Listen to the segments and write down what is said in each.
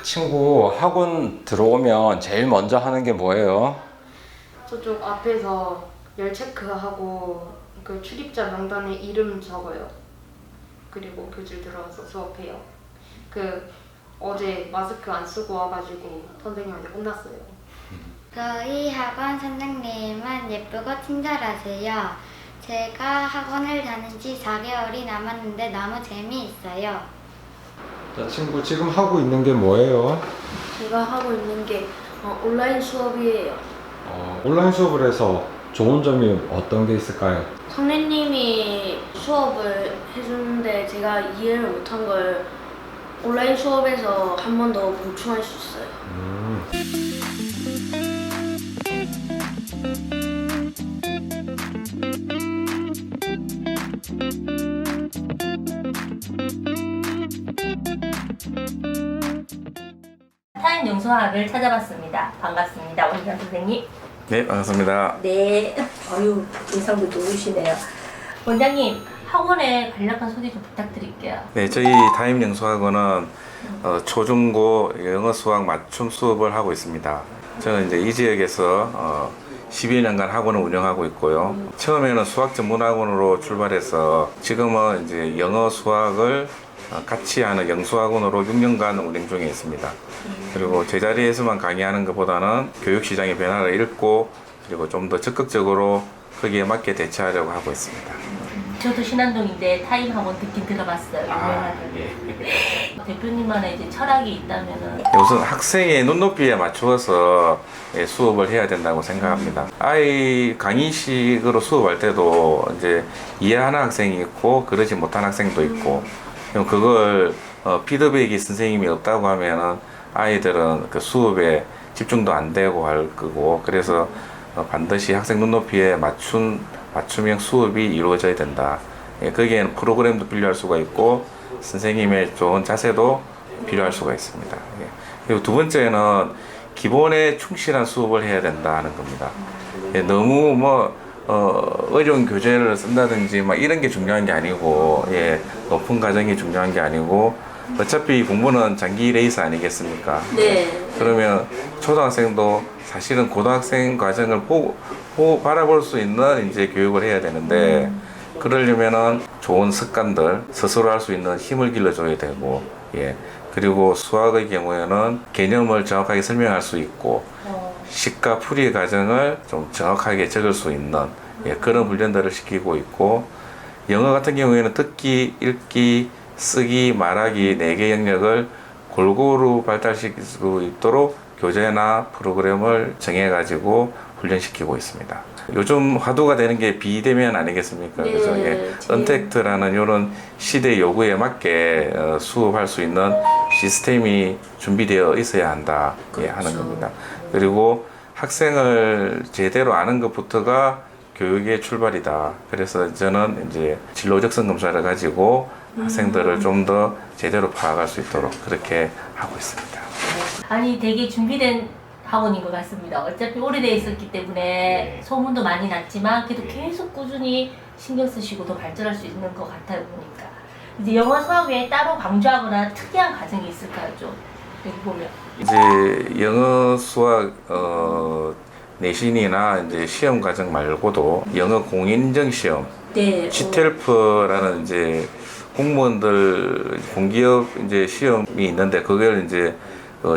친구 학원 들어오면 제일 먼저 하는 게 뭐예요? 저쪽 앞에서 열 체크하고 그 출입자 명단에 이름 적어요. 그리고 교실 들어와서 수업해요. 어제 마스크 안 쓰고 와가지고 선생님한테 혼났어요. 저희 학원 선생님은 예쁘고 친절하세요. 제가 학원을 다닌 지 4개월이 남았는데 너무 재미있어요. 자, 친구 지금 하고 있는 게 뭐예요? 제가 하고 있는 게 온라인 수업이에요. 온라인 수업을 해서 좋은 점이 어떤 게 있을까요? 선생님이 수업을 해주는데 제가 이해를 못한 걸 온라인 수업에서 한 번 더 보충할 수 있어요. 타임 영수학을 찾아봤습니다. 반갑습니다. 원장 선생님. 네, 반갑습니다. 네. 인상도 좋으시네요. 원장님, 학원에 간략한 소개 좀 부탁드릴게요. 네, 저희 타임 영수학원은 초중고 영어 수학 맞춤 수업을 하고 있습니다. 저는 이제 이 지역에서 12년간 학원을 운영하고 있고요. 처음에는 수학 전문 학원으로 출발해서 지금은 이제 영어 수학을 같이 하는 영수학원으로 6년간 운영 중에 있습니다. 그리고 제자리에서만 강의하는 것보다는 교육시장의 변화를 읽고 그리고 좀 더 적극적으로 거기에 맞게 대처하려고 하고 있습니다. 저도 신안동인데 타임 학원 듣긴 들어봤어요. 유명하는. 예. 대표님만의 이제 철학이 있다면은 우선 학생의 눈높이에 맞추어서 수업을 해야 된다고 생각합니다. 아이 강의식으로 수업할 때도 이제 이해하는 학생이 있고 그러지 못한 학생도 있고 그럼 그걸 피드백이 선생님이 없다고 하면은 아이들은 그 수업에 집중도 안 되고 할 거고 그래서 반드시 학생 눈높이에 맞춤형 수업이 이루어져야 된다. 거기에는 프로그램도 필요할 수가 있고 선생님의 좋은 자세도 필요할 수가 있습니다. 그리고 두 번째는 기본에 충실한 수업을 해야 된다는 겁니다. 너무 어려운 교재를 쓴다든지 이런 게 중요한 게 아니고 높은 과정이 중요한 게 아니고 어차피 공부는 장기 레이스 아니겠습니까? 네. 그러면 초등학생도 사실은 고등학생 과정을 바라볼 수 있는 이제 교육을 해야 되는데 그러려면은 좋은 습관들 스스로 할 수 있는 힘을 길러줘야 되고 그리고 수학의 경우에는 개념을 정확하게 설명할 수 있고 식과 풀이 과정을 좀 정확하게 적을 수 있는 그런 훈련들을 시키고 있고 영어 같은 경우에는 듣기, 읽기, 쓰기, 말하기 4개 영역을 골고루 발달시킬 수 있도록 교재나 프로그램을 정해가지고 훈련시키고 있습니다. 요즘 화두가 되는 게 비대면 아니겠습니까? 네, 그죠? 언택트라는 이런 시대 요구에 맞게 수업할 수 있는 시스템이 준비되어 있어야 한다 하는 겁니다. 그리고 학생을 제대로 아는 것부터가 교육의 출발이다. 그래서 저는 이제 진로 적성 검사를 가지고 학생들을 좀 더 제대로 파악할 수 있도록 그렇게 하고 있습니다. 아니 되게 준비된 학원인 것 같습니다. 어차피 오래돼 있었기 때문에 소문도 많이 났지만 그래도 계속 꾸준히 신경 쓰시고 더 발전할 수 있는 것 같아요 보니까. 이제 영어 수학 외에 따로 강조하거나 특이한 과정이 있을까요 좀 여기 보면. 이제 영어 수학 내신이나 이제 시험 과정 말고도 영어 공인인증 시험, 네. GTELF라는 이제 공무원들 공기업 이제 시험이 있는데 그걸 이제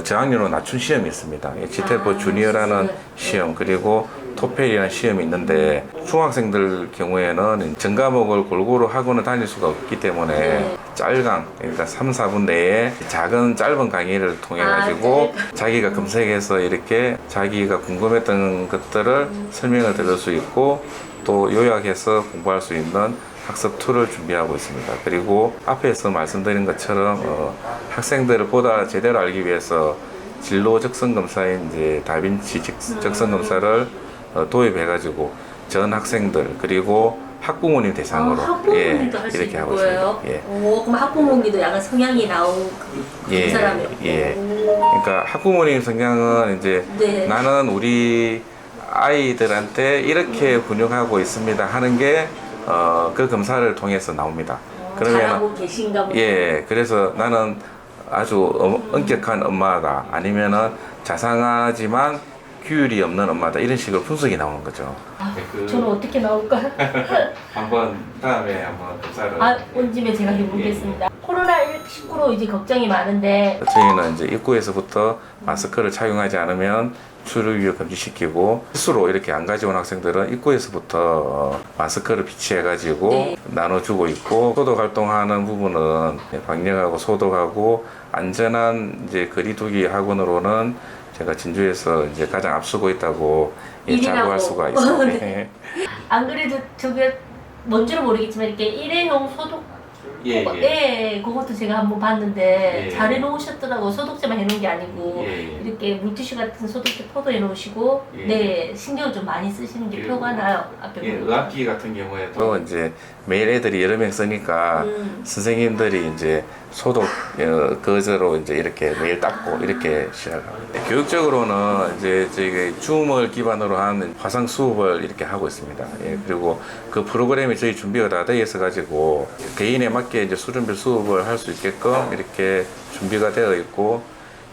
저학년으로 낮춘 시험이 있습니다. GTELF 주니어라는 시험 그리고 토펠이라는 시험이 있는데 중학생들 경우에는 전 과목을 골고루 학원을 다닐 수가 없기 때문에 짤강 그러니까 3, 4분 내에 작은 짧은 강의를 통해 가지고 자기가 검색해서 이렇게 자기가 궁금했던 것들을 설명을 들을 수 있고 또 요약해서 공부할 수 있는 학습 툴을 준비하고 있습니다. 그리고 앞에서 말씀드린 것처럼 학생들을 보다 제대로 알기 위해서 진로 적성 검사인 이제 다빈치 적성 검사를 도입해가지고 전 학생들 그리고 학부모님 대상으로 학부모님도 할 수 이렇게 있는 하고 거예요? 있습니다. 오, 그럼 학부모님도 약간 성향이 나온 그 사람이요? 그러니까 학부모님 성향은 이제 나는 우리 아이들한테 이렇게 훈육하고 있습니다 하는 게 그 검사를 통해서 나옵니다. 잘하고 계신가 보죠. 그래서 나는 아주 엄격한 엄마다 아니면은 자상하지만 규율이 없는 엄마다 이런 식으로 분석이 나오는 거죠. 저는 어떻게 나올까요? 한번 다음에 한번 검사를. 온 김에 제가 해보겠습니다. 코로나19로 이제 걱정이 많은데 저희는 이제 입구에서부터 마스크를 착용하지 않으면 출입을 금지시키고 스스로 이렇게 안 가져온 학생들은 입구에서부터 마스크를 비치해가지고 네. 나눠주고 있고 소독 활동하는 부분은 방역하고 소독하고 안전한 이제 거리두기 학원으로는 제가 진주에서 이제 가장 앞서고 있다고 자부할 수가 있습니다. 네. 안 그래도 저게 뭔지는 모르겠지만 이렇게 일회용 소독 예, 그것도 제가 한번 봤는데 예. 잘 해놓으셨더라고. 소독제만 해놓은 게 아니고 예. 이렇게 물티슈 같은 소독제 포도해 놓으시고 예. 네 신경을 좀 많이 쓰시는 게 예. 표가 나요. 앞에 예, 보니까. 의학기 같은 경우에도 이제 매일 애들이 여러 명 쓰니까 선생님들이 이제 소독 거저로 이제 이렇게 매일 닦고 이렇게 시작합니다. 교육적으로는 이제 저희 줌을 기반으로 한 화상 수업을 이렇게 하고 있습니다. 예, 그리고 그 프로그램이 저희 준비가 다 되어 있어 가지고 개인에 맞게 이제 수준별 수업을 할 수 있게끔 이렇게 준비가 되어 있고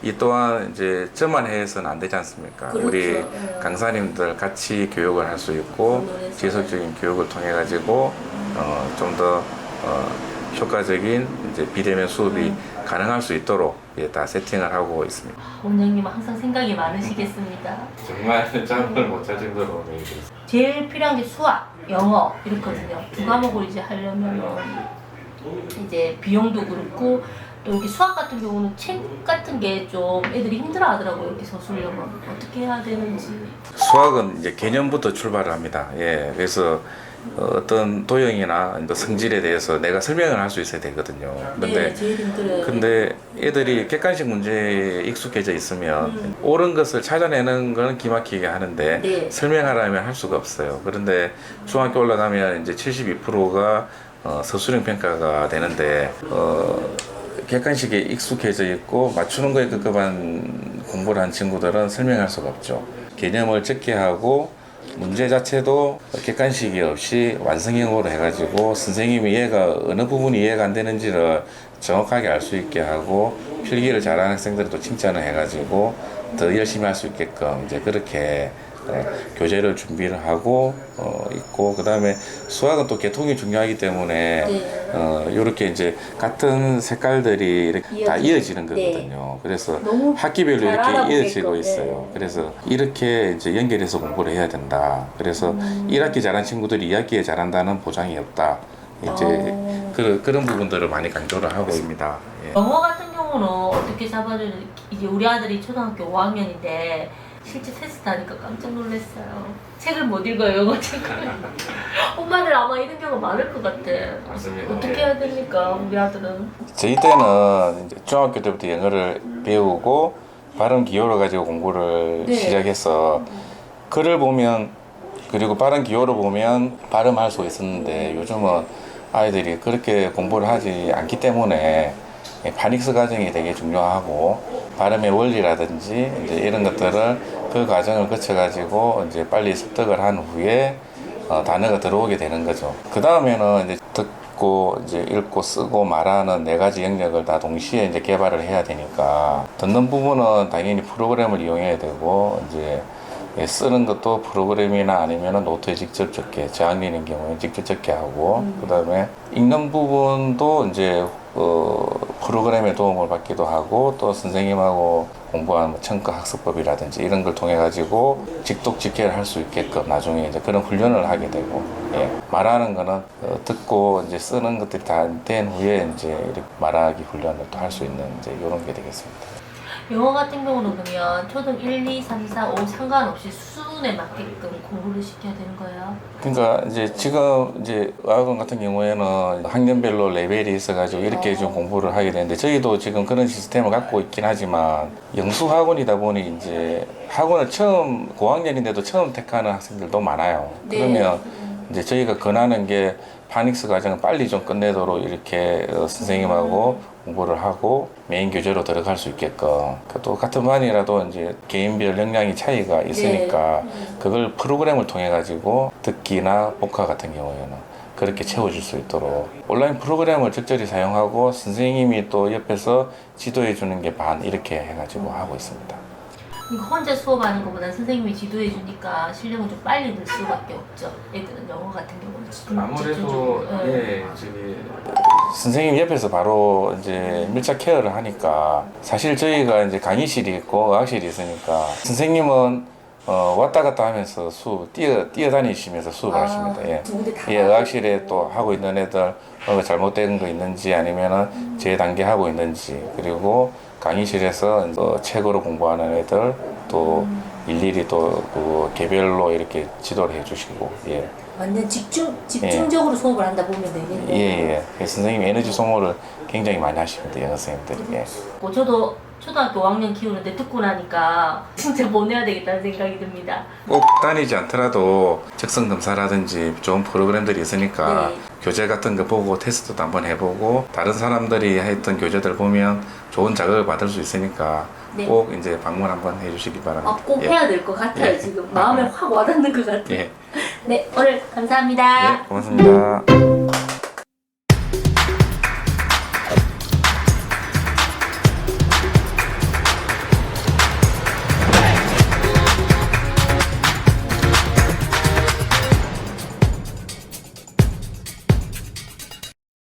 이 또한 이제 저만 해서는 안 되지 않습니까? 그렇죠. 우리 네. 강사님들 같이 교육을 할 수 있고 그래서. 지속적인 교육을 통해 가지고 좀 더 효과적인 이제 비대면 수업이 가능할 수 있도록 다 세팅을 하고 있습니다. 원장님 항상 생각이 많으시겠습니다. 정말 잠을 못 잘 정도로 제일 필요한 게 수학, 영어 이렇거든요. 두 과목을 이제 하려면 이제 비용도 그렇고 또 이렇게 수학 같은 경우는 책 같은 게 좀 애들이 힘들어하더라고요. 이렇게 서술려면 어떻게 해야 되는지. 수학은 이제 개념부터 출발을 합니다. 예, 그래서 어떤 도형이나 성질에 대해서 내가 설명을 할 수 있어야 되거든요. 근데 제일 힘들어요. 근데 애들이 객관식 문제에 익숙해져 있으면 옳은 것을 찾아내는 건 기막히게 하는데 네. 설명하라면 할 수가 없어요. 그런데 중학교 올라가면 이제 72%가 서술형 평가가 되는데 객관식에 익숙해져 있고 맞추는 거에 급급한 공부를 한 친구들은 설명할 수가 없죠. 개념을 적게 하고 문제 자체도 객관식이 없이 완성형으로 해가지고 선생님이 이해가 어느 부분이 이해가 안 되는지를 정확하게 알 수 있게 하고 필기를 잘하는 학생들도 칭찬을 해가지고 더 열심히 할 수 있게끔 이제 그렇게 교재를 준비를 하고 있고, 그 다음에 수학은 또 계통이 중요하기 때문에 이렇게 이제 같은 색깔들이 이렇게 다 이어지는 거거든요. 그래서 학기별로 잘 이렇게 알아보게끔. 이어지고 있어요. 그래서 이렇게 이제 연결해서 공부를 해야 된다. 그래서 1학기 잘한 친구들이 2학기에 잘한다는 보장이 없다. 이제 그런 부분들을 많이 강조를 하고 있습니다. 예. 영어 같은 경우는 어떻게 잡아줄 이제 우리 아들이 초등학교 5학년인데 실제 테스트 하니까 깜짝 놀랐어요. 책을 못 읽어요, 영어 책을. 엄마들 아마 이런 경우 많을 것 같아. 맞습니다. 어떻게 해야 됩니까, 우리 아들은? 저희 때는 이제 중학교 때부터 영어를 배우고 발음 기호를 가지고 공부를 네. 시작해서 글을 보면 그리고 발음 기호를 보면 발음할 수 있었는데 요즘은 아이들이 그렇게 공부를 하지 않기 때문에 파닉스 과정이 되게 중요하고 발음의 원리라든지 이제 이런 것들을 그 과정을 거쳐가지고 이제 빨리 습득을 한 후에 단어가 들어오게 되는 거죠. 그 다음에는 이제 듣고 이제 읽고 쓰고 말하는 네 가지 영역을 다 동시에 이제 개발을 해야 되니까 듣는 부분은 당연히 프로그램을 이용해야 되고 이제 쓰는 것도 프로그램이나 아니면 노트에 직접 적게, 저학년인 경우에 직접 적게 하고, 그 다음에 읽는 부분도 이제 프로그램의 도움을 받기도 하고, 또 선생님하고 공부한 뭐 청크 학습법이라든지 이런 걸 통해 가지고 직독직해를 할 수 있게끔 나중에 이제 그런 훈련을 하게 되고, 예, 말하는 거는 듣고 이제 쓰는 것들이 다 된 후에 이제 이렇게 말하기 훈련을 또 할 수 있는 이제 이런 게 되겠습니다. 영어 같은 경우는 그러면 초등 1, 2, 3, 4, 5 상관없이 수준에 맞게끔 공부를 시켜야 되는 거예요? 그러니까 이제 지금 이제 의학원 같은 경우에는 학년별로 레벨이 있어가지고 이렇게 좀 공부를 하게 되는데 저희도 지금 그런 시스템을 갖고 있긴 하지만 영수 학원이다 보니 이제 학원을 처음 고학년인데도 처음 택하는 학생들도 많아요. 네. 그러면 이제 저희가 권하는 게 파닉스 과정을 빨리 좀 끝내도록 이렇게 선생님하고 공부를 하고 메인 교재로 들어갈 수 있게끔 또 같은 반이라도 이제 개인별 역량이 차이가 있으니까 그걸 프로그램을 통해 가지고 듣기나 복화 같은 경우에는 그렇게 채워줄 수 있도록 온라인 프로그램을 적절히 사용하고 선생님이 또 옆에서 지도해 주는 게 반 이렇게 해가지고 하고 있습니다. 그러니까 혼자 수업하는 것보다 선생님이 지도해 주니까 실력은 좀 빨리 늘 수밖에 없죠. 애들은 영어 같은 경우는 아무래도 집중적으로. 예, 저기 선생님 옆에서 바로 이제 밀착 케어를 하니까 사실 저희가 이제 강의실이 있고 의학실이 있으니까 선생님은 왔다 갔다 하면서 수업 뛰어다니시면서 수업을 하십니다. 예. 두 군데 다 예, 의학실에 또 하고 있는 애들 잘못된 거 있는지 아니면은 제 단계 하고 있는지 그리고 강의실에서 책으로 공부하는 애들 또 일일이 또 그 개별로 이렇게 지도를 해주시고 예. 완전 집중적으로 수업을 한다 보면 되겠네요. 예. 선생님 에너지 소모를 굉장히 많이 하십니다. 영어 선생님들이. 예. 저도 초등학교 5학년 키우는데 듣고 나니까 진짜 보내야 되겠다는 생각이 듭니다. 꼭 다니지 않더라도 적성 검사라든지 좋은 프로그램들이 있으니까 네. 교재 같은 거 보고 테스트도 한번 해보고 다른 사람들이 했던 교재들 보면 좋은 자극을 받을 수 있으니까 네. 꼭 이제 방문 한번 해주시기 바랍니다. 꼭 예. 해야 될 것 같아요. 예. 지금 마음에 확 와닿는 것 같아요. 예. 네, 오늘 감사합니다. 예, 고맙습니다.